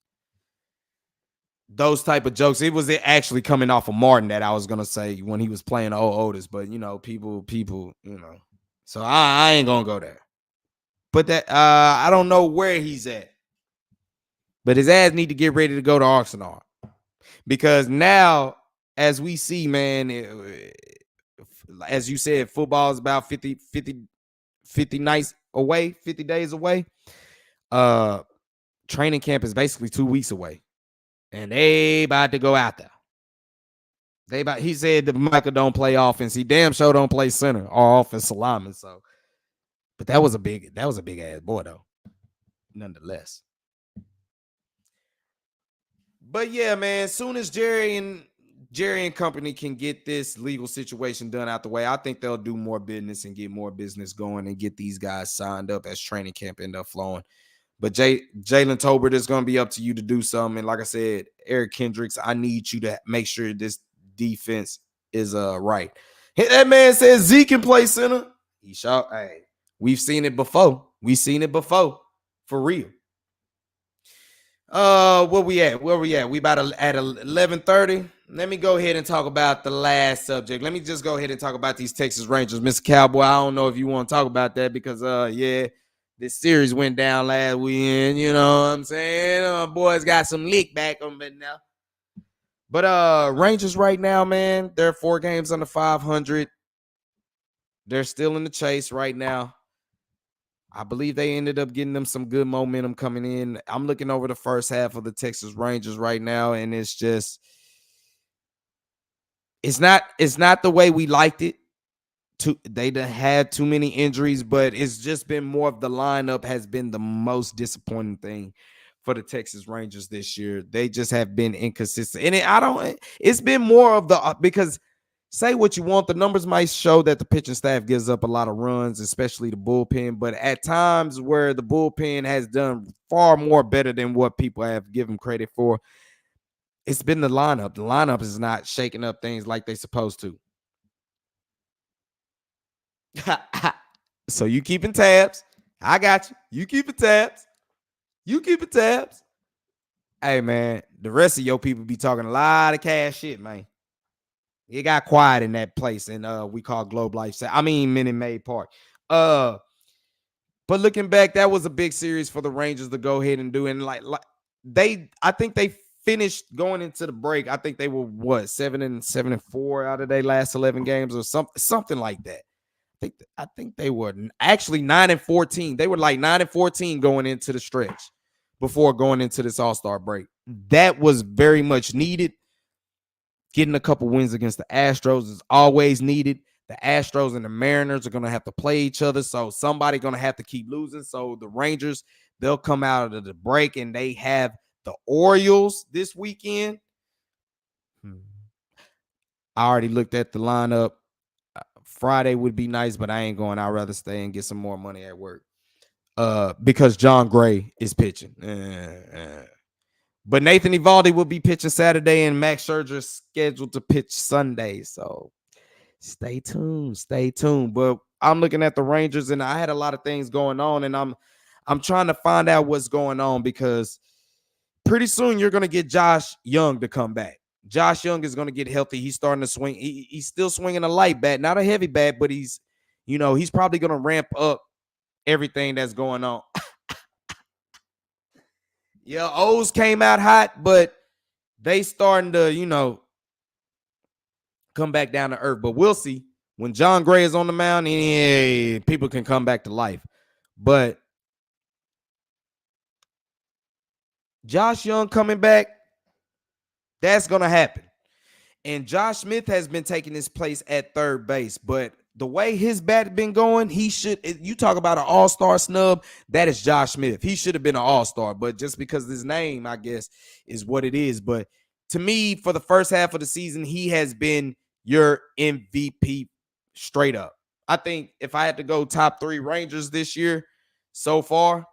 Those type of jokes. It was actually coming off of Martin that I was gonna say when he was playing Otis, but people, So I ain't gonna go there. But that I don't know where he's at. But his ass need to get ready to go to Arsenal. Because now, as we see, man, as you said, football is about 50 nights away, 50 days away. Training camp is basically 2 weeks away. And they about to go out there. He said that Michael don't play offense. He damn sure don't play center or offensive lineman. So, but that was a big ass boy though, nonetheless. But yeah, man, as soon as Jerry and company can get this legal situation done out the way, I think they'll do more business and get more business going and get these guys signed up as training camp end up flowing. But Jalen Tolbert, is going to be up to you to do something. And like I said, Eric Kendricks, I need you to make sure this defense is right. That man says Zeke can play center. He shot. Hey, we've seen it before. For real. Where we at? We about at 11:30. Let me go ahead and talk about the last subject. Let me just go ahead and talk about these Texas Rangers. Mr. Cowboy, I don't know if you want to talk about that because this series went down last weekend. You know what I'm saying? Boys got some leak back on it now. But Rangers right now, man, they're 4 games under 500. They're still in the chase right now. I believe they ended up getting them some good momentum coming in. I'm looking over the first half of the Texas Rangers right now, and it's not the way we liked it. They had too many injuries, but it's just been more of the lineup has been the most disappointing thing for the Texas Rangers this year. They just have been inconsistent. And it's been more of because say what you want. The numbers might show that the pitching staff gives up a lot of runs, especially the bullpen. But at times where the bullpen has done far more better than what people have given credit for, it's been the lineup. The lineup is not shaking up things like they're supposed to. So you keeping tabs. I got you. You keeping tabs. You keeping tabs. Hey, man, the rest of your people be talking a lot of cash shit, man. It got quiet in that place, and we call Globe Life. I mean, Minute Maid Park. But looking back, that was a big series for the Rangers to go ahead and do. And like I think they finished going into the break. I think they were 7-4 out of their last 11 games or something like that. I think they were actually 9-14. They were like 9-14 going into the stretch before going into this All-Star break. That was very much needed. Getting a couple wins against the Astros is always needed. The Astros and the Mariners are going to have to play each other, so somebody's going to have to keep losing. So the Rangers, they'll come out of the break, and they have the Orioles this weekend. I already looked at the lineup. Friday would be nice, but I ain't going. I'd rather stay and get some more money at work because John Gray is pitching. But Nathan Eovaldi will be pitching Saturday, and Max Scherzer is scheduled to pitch Sunday. So stay tuned. But I'm looking at the Rangers, and I had a lot of things going on, and I'm trying to find out what's going on because pretty soon you're going to get Josh Young to come back. Josh Young is going to get healthy. He's starting to swing. He's still swinging a light bat, not a heavy bat, but he's probably going to ramp up everything that's going on. Yeah, O's came out hot, but they starting to, come back down to earth. But we'll see. When John Gray is on the mound, people can come back to life. But Josh Young coming back, that's going to happen. And Josh Smith has been taking his place at third base. But the way his bat has been going, you talk about an all-star snub, that is Josh Smith. He should have been an all-star. But just because his name, I guess, is what it is. But to me, for the first half of the season, he has been your MVP straight up. I think if I had to go top 3 Rangers this year so far,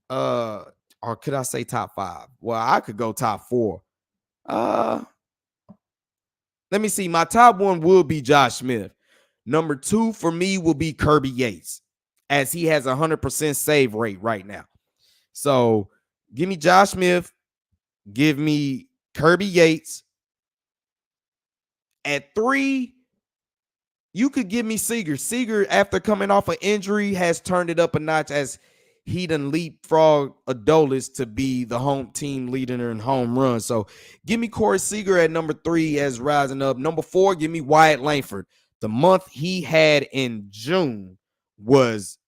or could I say top 5? Well, I could go top 4. Let me see. My top 1 will be Josh Smith. Number 2 for me will be Kirby Yates, as he has 100% save rate right now. So give me Josh Smith. Give me Kirby Yates. At 3, you could give me Seager. Seager, after coming off an injury, has turned it up a notch as he done leapfrog Adolis to be the home team leader in home runs. So give me Corey Seager at number 3 as rising up. Number 4, give me Wyatt Langford. The month he had in June was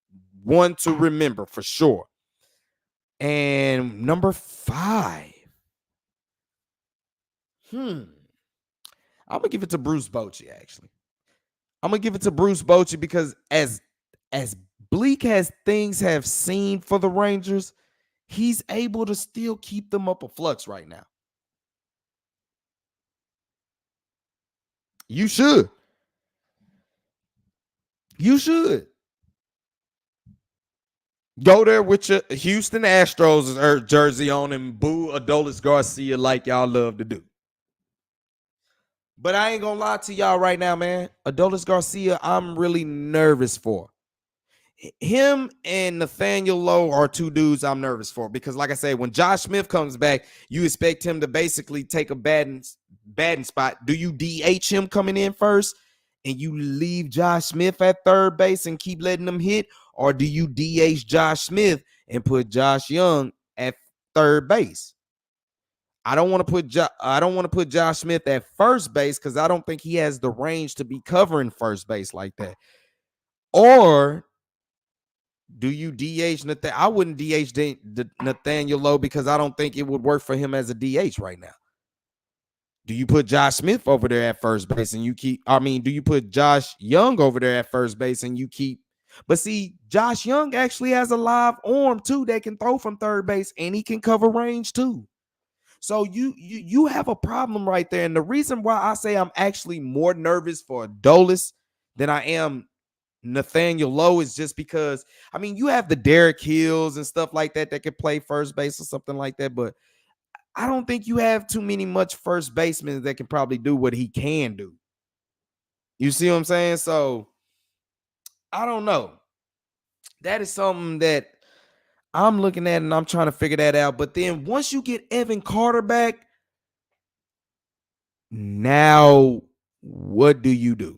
one to remember for sure. And number 5. I'm going to give it to Bruce Bochy, actually. I'm going to give it to Bruce Bochy because as bleak as things have seemed for the Rangers, he's able to still keep them up a flux right now. You should. Go there with your Houston Astros jersey on and boo Adolis Garcia like y'all love to do. But I ain't gonna lie to y'all right now, man. Adolis Garcia, I'm really nervous for. Him and Nathaniel Lowe are 2 dudes I'm nervous for because, like I said, when Josh Smith comes back, you expect him to basically take a batting spot. Do you DH him coming in first and you leave Josh Smith at third base and keep letting him hit? Or do you DH Josh Smith and put Josh Young at third base? I don't want to put Josh Smith at first base because I don't think he has the range to be covering first base like that. Or do you DH Nathaniel? I wouldn't DH Nathaniel Lowe because I don't think it would work for him as a DH right now. Do you put Josh Smith over there at first base and do you put Josh Young over there at first base and you keep? But see, Josh Young actually has a live arm too that can throw from third base and he can cover range too. So you have a problem right there. And the reason why I say I'm actually more nervous for Adolis than I am Nathaniel Lowe is just because, I mean, you have the Derek Hills and stuff like that that could play first base or something like that, but I don't think you have too many much first basemen that can probably do what he can do. You see what I'm saying? So I don't know. That is something that I'm looking at and I'm trying to figure that out. But then once you get Evan Carter back, now what do you do?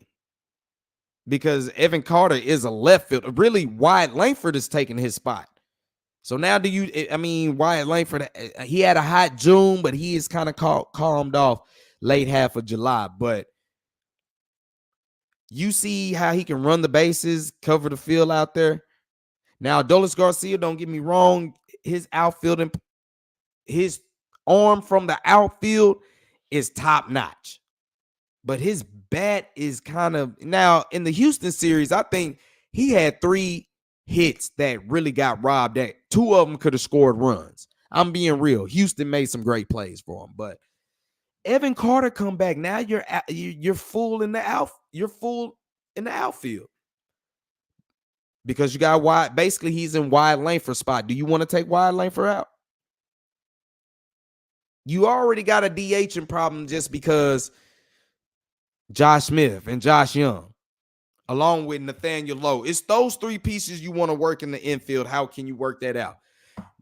Because Evan Carter is a left fielder. Really, Wyatt Langford is taking his spot. So now do you, I mean, Wyatt Langford, he had a hot June, but he is kind of calmed off late half of July. But you see how he can run the bases, cover the field out there. Now, Adolis Garcia, don't get me wrong, his outfield and his arm from the outfield is top notch. But his bat is kind of, now in the Houston series, I think he had 3 hits that really got robbed. That 2 of them could have scored runs. I'm being real. Houston made some great plays for him, but Evan Carter come back. Now you're full in the outfield because you got Wyatt. Basically, he's in Wyatt Langford spot. Do you want to take Wyatt Langford out? You already got a DHing problem just because Josh Smith and Josh Young, along with Nathaniel Lowe. It's those 3 pieces you want to work in the infield. How can you work that out?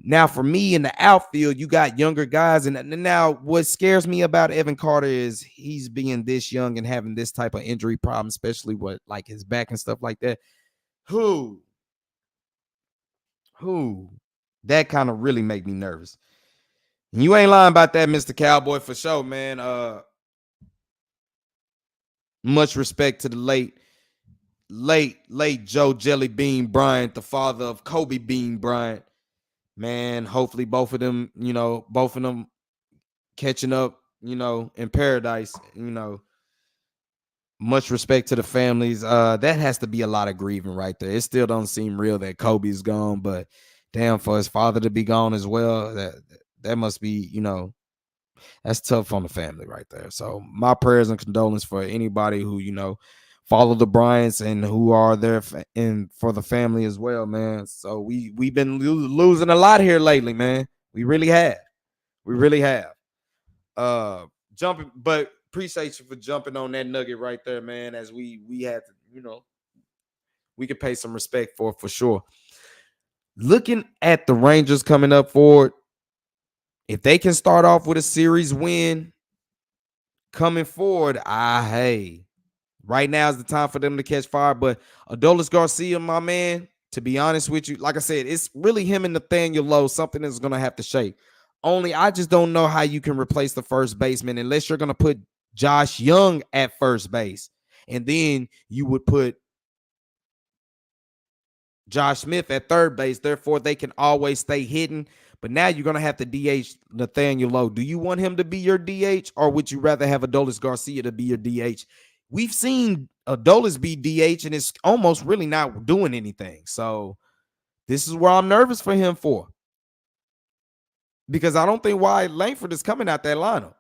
Now, for me in the outfield, you got younger guys. And now what scares me about Evan Carter is he's being this young and having this type of injury problem, especially with like his back and stuff like that. Who? That kind of really make me nervous. And you ain't lying about that, Mr. Cowboy, for sure, man. Much respect to the late Joe Jelly Bean Bryant, the father of Kobe Bean Bryant. Man, hopefully both of them catching up, in paradise, much respect to the families. That has to be a lot of grieving right there. It still don't seem real that Kobe's gone, but damn, for his father to be gone as well, that must be, that's tough on the family right there. So my prayers and condolences for anybody who, follow the Bryants and who are there and for the family as well, man. So we've been losing a lot here lately, man. We really have. Jumping, but appreciate you for jumping on that nugget right there, man. As we had to, we could pay some respect for sure. Looking at the Rangers coming up forward, if they can start off with a series win coming forward, hey, right now is the time for them to catch fire. But Adolis Garcia, my man, to be honest with you, like I said, it's really him and Nathaniel Lowe. Something is going to have to shake. Only I just don't know how you can replace the first baseman unless you're going to put Josh Young at first base. And then you would put Josh Smith at third base. Therefore, they can always stay hidden. But now you're going to have to DH Nathaniel Lowe. Do you want him to be your DH, or would you rather have Adolis Garcia to be your DH? We've seen Adolis be DH, and it's almost really not doing anything. So this is where I'm nervous for him for. Because I don't think Wyatt Langford is coming out that lineup.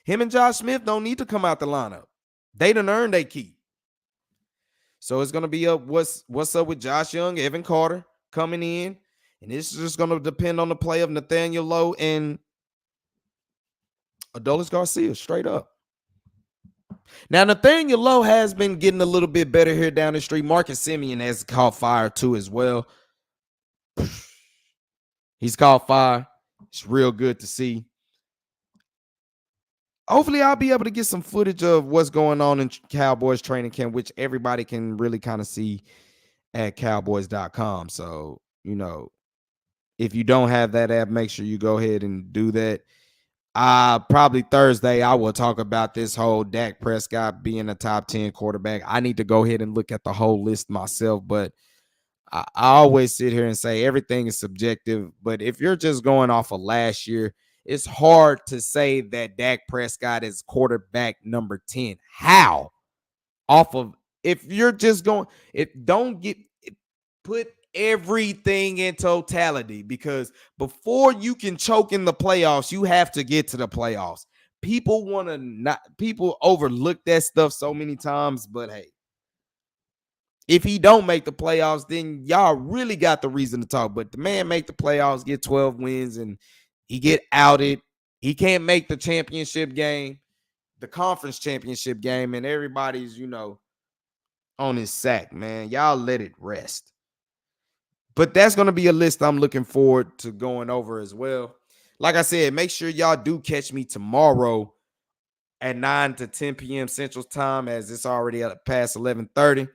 Him and Josh Smith don't need to come out the lineup. They done earned their keep. So it's going to be up what's up with Josh Young, Evan Carter coming in. And this is just going to depend on the play of Nathaniel Lowe and Adolis Garcia, straight up. Now, Nathaniel Lowe has been getting a little bit better here down the street. Marcus Semien has caught fire too as well. He's caught fire. It's real good to see. Hopefully, I'll be able to get some footage of what's going on in Cowboys training camp, which everybody can really kind of see at cowboys.com. So, if you don't have that app, make sure you go ahead and do that. Probably Thursday, I will talk about this whole Dak Prescott being a top 10 quarterback. I need to go ahead and look at the whole list myself, but I always sit here and say everything is subjective. But if you're just going off of last year, it's hard to say that Dak Prescott is quarterback number 10. How? Off of, if you're just going, put everything in totality, because before you can choke in the playoffs, you have to get to the playoffs. People overlook that stuff so many times, but hey, if he don't make the playoffs, then y'all really got the reason to talk. But the man make the playoffs, get 12 wins, and he get outed. He can't make the championship game, the conference championship game, and everybody's, on his sack, man. Y'all let it rest. But that's going to be a list I'm looking forward to going over as well. Like I said, make sure y'all do catch me tomorrow at 9 to 10 p.m. Central Time, as it's already past 11:30.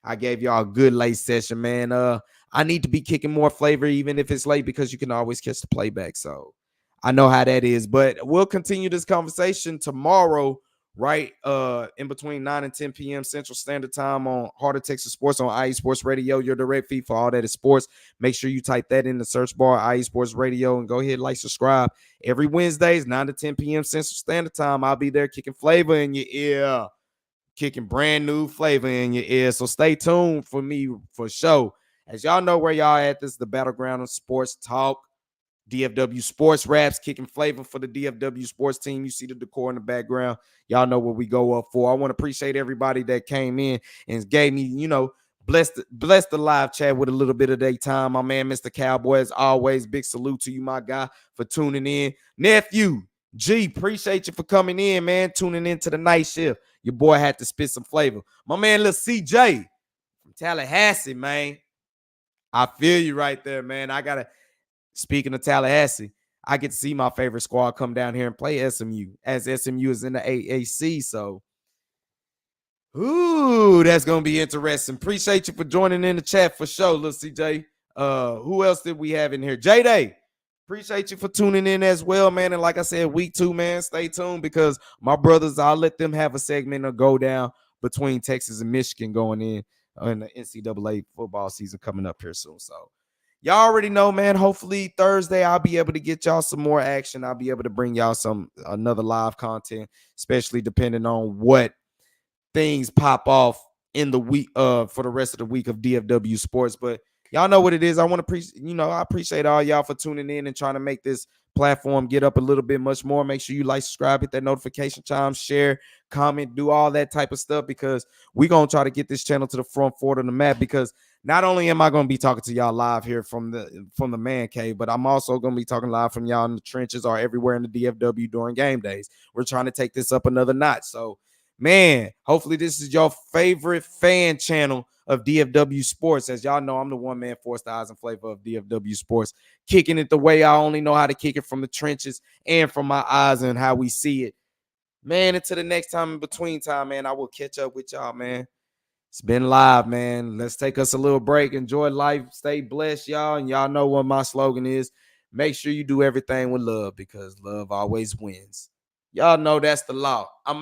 I gave y'all a good late session, man. I need to be kicking more flavor, even if it's late, because you can always catch the playback. So I know how that is. But we'll continue this conversation tomorrow, right? In between 9 and 10 p.m. Central Standard Time on Heart of Texas Sports on IE Sports Radio, your direct feed for all that is sports. Make sure you type that in the search bar, IE Sports Radio, and go ahead, like, subscribe. Every Wednesdays, 9 to 10 p.m. Central Standard Time, I'll be there kicking flavor in your ear, kicking brand new flavor in your ear. So stay tuned for me for sure. As y'all know where y'all at, this is the battleground of sports talk. DFW Sports Raps, kicking flavor for the DFW Sports team. You see the decor in the background. Y'all know what we go up for. I want to appreciate everybody that came in and gave me, bless the live chat with a little bit of their time. My man, Mr. Cowboy, as always, big salute to you, my guy, for tuning in. Nephew, G, appreciate you for coming in, man, tuning in to the night shift. Your boy had to spit some flavor. My man, little CJ from Tallahassee, man. I feel you right there, man. Speaking of Tallahassee, I get to see my favorite squad come down here and play SMU, as SMU is in the AAC. So, that's going to be interesting. Appreciate you for joining in the chat for sure, little CJ. Who else did we have in here? J-Day. Appreciate you for tuning in as well, man. And like I said, week 2, man, stay tuned, because my brothers, I'll let them have a segment or go down between Texas and Michigan going in the NCAA football season coming up here soon. So, y'all already know, man. Hopefully Thursday I'll be able to get y'all some more action. I'll be able to bring y'all another live content, especially depending on what things pop off in the week for the rest of the week of DFW Sports. But y'all know what it is. I appreciate all y'all for tuning in and trying to make this platform get up a little bit much more. Make sure you like, subscribe, hit that notification chime, share, comment, do all that type of stuff, because we're going to try to get this channel to the front forward of the map, because not only am I going to be talking to y'all live here from the man cave, but I'm also going to be talking live from y'all in the trenches or everywhere in the DFW during game days. We're trying to take this up another notch. So, man, hopefully this is your favorite fan channel of DFW Sports. As y'all know, I'm the one man force, the eyes and flavor of DFW Sports, kicking it the way I only know how to kick it, from the trenches and from my eyes and how we see it. Man, until the next time in between time, man, I will catch up with y'all, man. It's been live, man. Let's take us a little break. Enjoy life. Stay blessed, y'all. And y'all know what my slogan is. Make sure you do everything with love, because love always wins. Y'all know that's the law. I'm